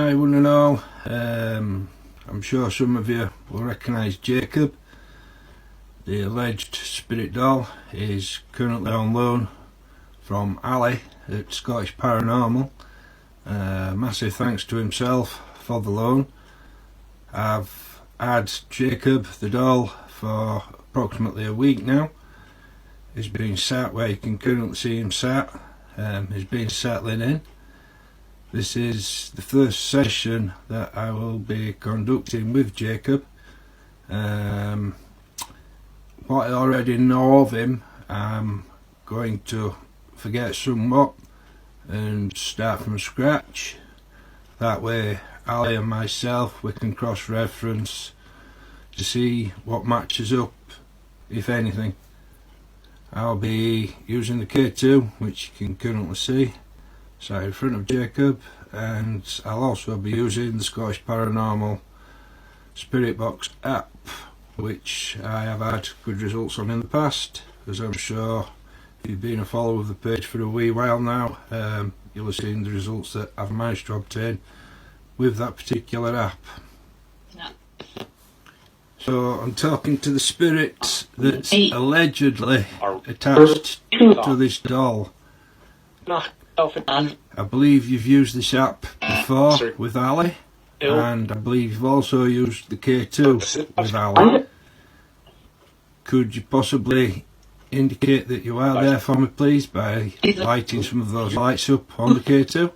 Hi one and all. I'm sure some of you will recognise Jacob. The alleged spirit doll is currently on loan from Ali at Scottish Paranormal. Massive thanks to himself for the loan. I've had Jacob the doll for approximately a week now. He's been sat where you can currently see him sat. He's been settling in. This is the first session that I will be conducting with Jacob. What I already know of him, I'm going to forget somewhat and start from scratch. That way Ali and myself, we can cross-reference to see what matches up, if anything. I'll be using the K2, which you can currently see, sat in front of Jacob, and I'll also be using the Scottish Paranormal Spirit Box app, which I have had good results on in the past, as I'm sure if you've been a follower of the page for a wee while now, you'll have seen the results that I've managed to obtain with that particular app. No. So I'm talking to the spirit that's allegedly attached to this doll. I believe you've used this app before with Ali, and I believe you've also used the K2 with Ali. Could you possibly indicate that you are there for me, please, by lighting some of those lights up on the K2?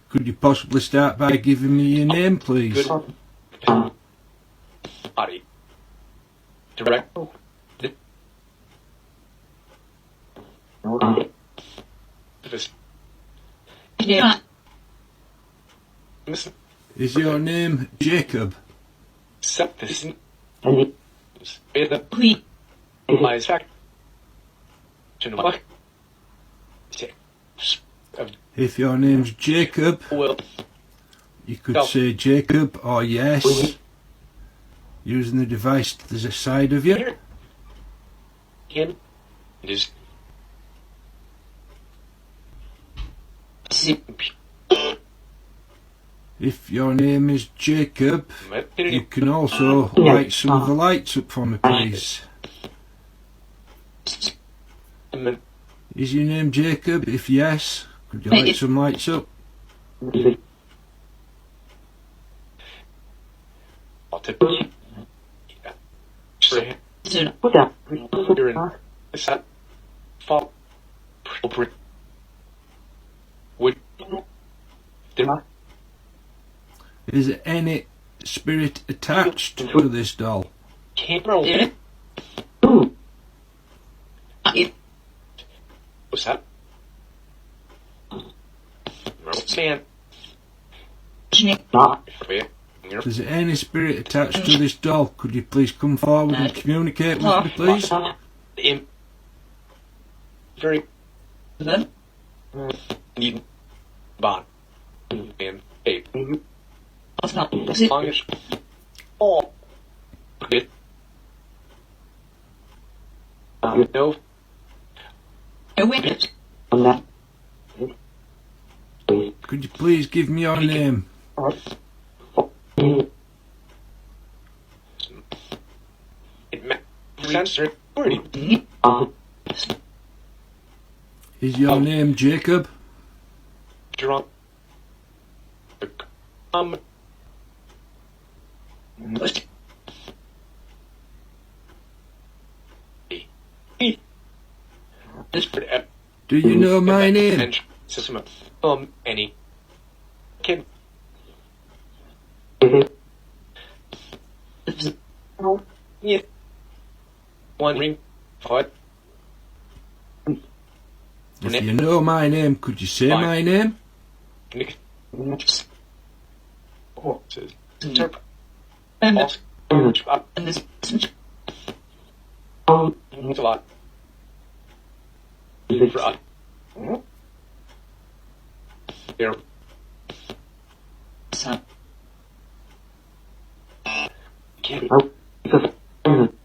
Could you possibly start by giving me your name, please? Is your name Jacob? If your name's Jacob, you could say Jacob or yes, using the device to the side of you. If your name is Jacob, you can also light some of the lights up for me, please. Is your name Jacob? If yes, could you light some lights up? Is there any spirit attached to this doll? Is there any spirit attached to this doll? Could you please come forward and communicate with me, please? Could you please give me your name? Is your name Jacob? Do you know my name? If you know my name, could you say my name?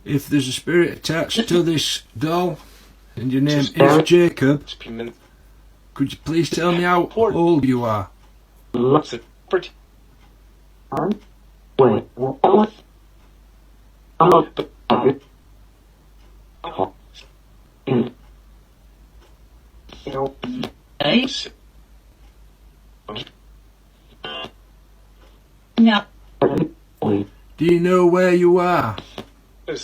If there's a spirit attached to this doll, and your name is Jacob, could you please tell me how old you are? Do you know where you are? Do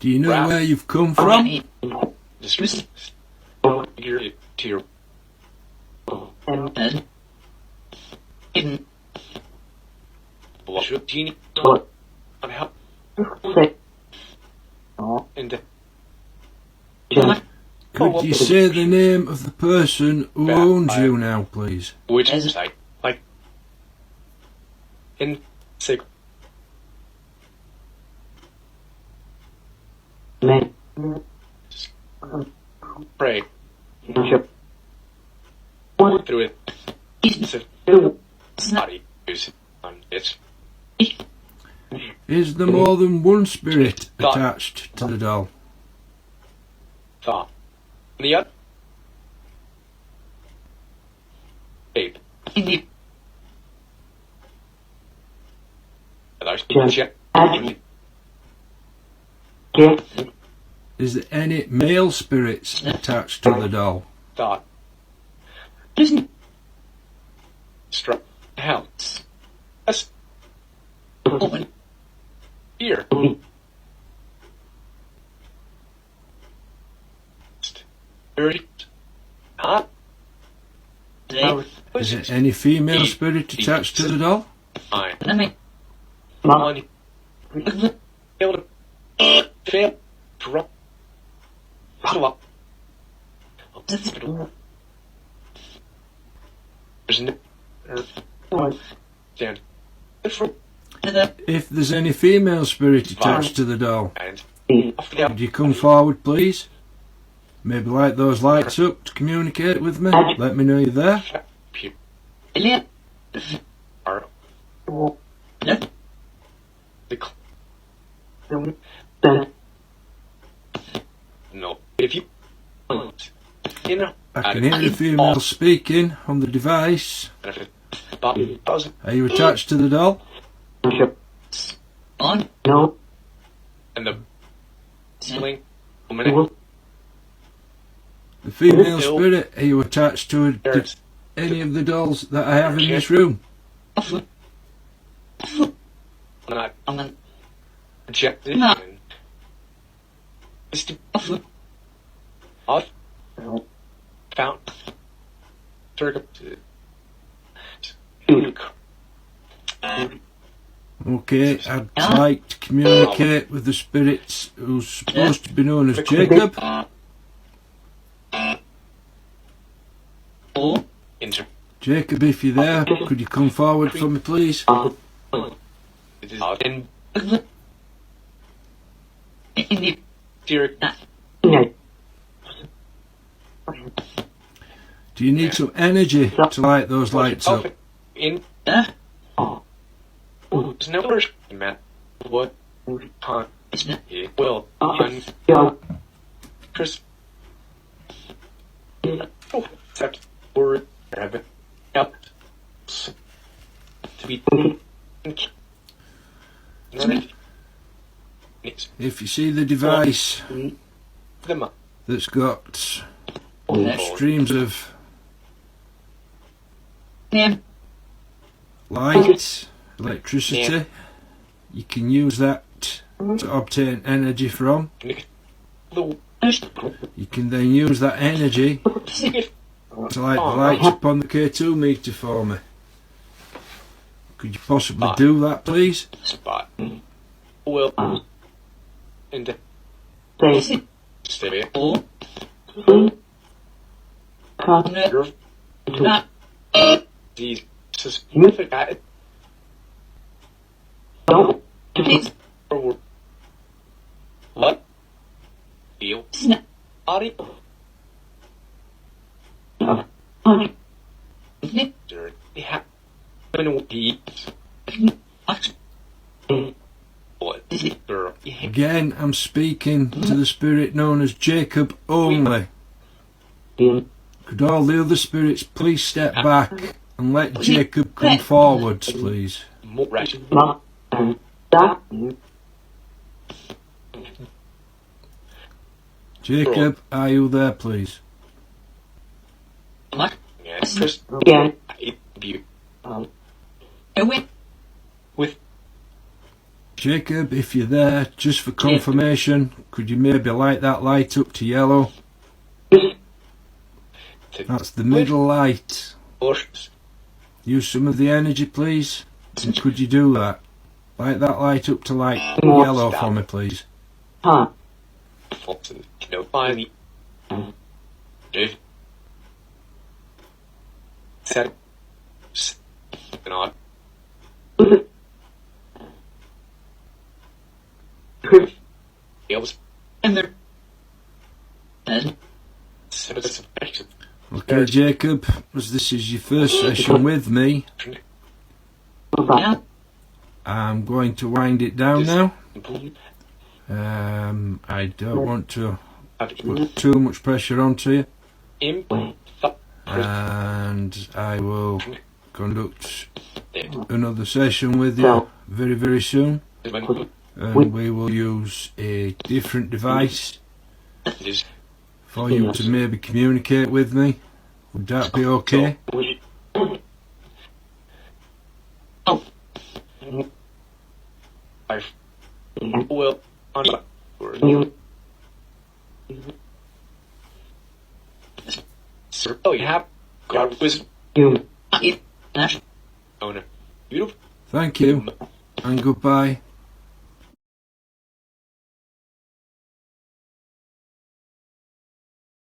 you know where you've come from? Could you say the name of the person who owns you now, please? Which is like in sick. Pray. Through it. Is there more than one spirit attached to the doll? Thought. The other. Ape. Is there any male spirits attached to the doll? Thought. Struck. House. Open. Ear. Hot. Is there any female spirit attached to the doll? Fine. Fail. Drop. There's no. Stand. If there's any female spirit attached to the doll, would you come forward, please? Maybe light those lights up to communicate with me. Let me know you're there. No. If you. I can hear the female speaking on the device. Are you attached to the doll? On. No. And the ceiling. The female spirit, are you attached to any of the dolls that I have in this room? Not rejected. Off. Found. Okay, I'd like to communicate with the spirits who's supposed to be known as Jacob. Jacob, if you're there, could you come forward for me, please? Do you need some energy to light those lights up? What time it will Chris accept word have helped to be if you see the device that's got streams of light, electricity, you can use that to obtain energy from. You can then use that energy to light the lights up on the K2 meter for me. Could you possibly do that, please? Spot. Will. And stay. These significant. What? body. They have Again, I'm speaking to the spirit known as Jacob only. Could all the other spirits please step back and let Jacob come forwards, please? Jacob, are you there, please? With Jacob, if you're there, just for confirmation, could you maybe light that light up to yellow? That's the middle light. Use some of the energy, please. And could you do that? Light that light up to light yellow for me, please. Okay, Jacob, as this is your first session with me, I'm going to wind it down now. I don't want to put too much pressure onto you, and I will conduct another session with you very, very soon, and we will use a different device for you to maybe communicate with me. Would that be okay? Well, sir, oh, you have God wisdom. Owner. Beautiful. Thank you, and goodbye.